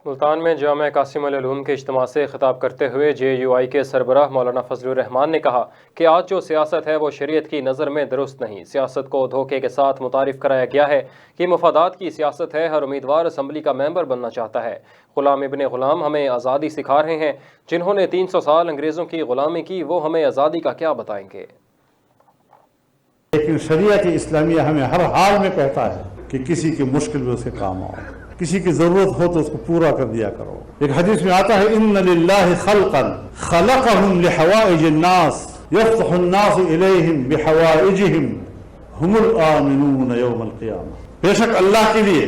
ملتان میں جامعہ قاسم العلوم کے اجتماع سے خطاب کرتے ہوئے JUI کے سربراہ مولانا فضل الرحمان نے کہا کہ آج جو سیاست ہے وہ شریعت کی نظر میں درست نہیں، سیاست کو دھوکے کے ساتھ متعارف کرایا گیا ہے کہ مفادات کی سیاست ہے، ہر امیدوار اسمبلی کا ممبر بننا چاہتا ہے۔ غلام ابن غلام ہمیں آزادی سکھا رہے ہیں، جنہوں نے 300 سال انگریزوں کی غلامی کی وہ ہمیں آزادی کا کیا بتائیں گے۔ لیکن شریعت اسلامیہ ہمیں ہر حال میں کہتا ہے کہ کسی کی مشکل میں اس کے کام آؤ، کسی کی ضرورت ہو تو اس کو پورا کر دیا کرو۔ ایک حدیث میں آتا ہے ان للہ خلقا خلقهم لحوائج الناس یفتح الناس الیہم بحوائجہم ہم الآمنون یوم القیامہ۔ بے شک اللہ کے لیے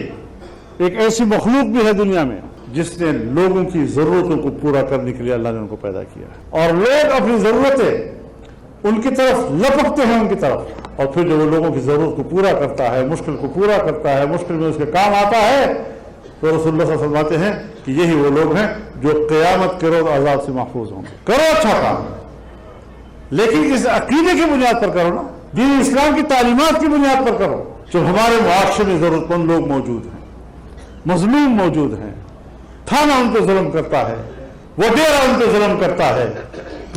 ایک ایسی مخلوق بھی ہے دنیا میں جس نے لوگوں کی ضرورتوں کو پورا کرنے کے لیے اللہ نے ان کو پیدا کیا ہے، اور لوگ اپنی ضرورتیں ان کی طرف لپکتے ہیں ان کی طرف، اور پھر جو وہ لوگوں کی ضرورت کو پورا کرتا ہے، مشکل کو پورا کرتا ہے، مشکل میں اس کے کام آتا ہے، تو رسول اللہ صلی اللہ علیہ وسلم فرماتے ہیں کہ یہی وہ لوگ ہیں جو قیامت کے روز عذاب سے محفوظ ہوں گے۔ کرو اچھا کام، لیکن اس عقیدے کی بنیاد پر کرو نا، دین اسلام کی تعلیمات کی بنیاد پر کرو۔ جو ہمارے معاشرے میں ضرورت مند لوگ موجود ہیں، مظلوم موجود ہیں، تھانہ ان پہ ظلم کرتا ہے، وڈیرا ان پہ ظلم کرتا ہے،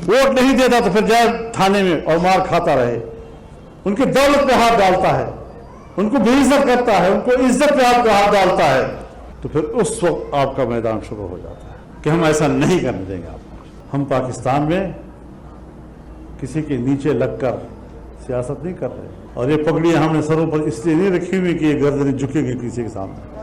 ووٹ نہیں دیتا تو پھر جائے تھانے میں اور مار کھاتا رہے، ان کی دولت پہ ہاتھ ڈالتا ہے، ان کو بے عزت کرتا ہے، ان کو عزت پہ آپ کا ہاتھ ڈالتا ہے، تو پھر اس وقت آپ کا میدان شروع ہو جاتا ہے کہ ہم ایسا نہیں کرنے دیں گے آپ کو۔ ہم پاکستان میں کسی کے نیچے لگ کر سیاست نہیں کر رہے، اور یہ پگڑیاں ہم نے سروں پر اس لیے نہیں رکھی ہوئی کہ یہ گردنیں جھکیں گی کسی کے سامنے۔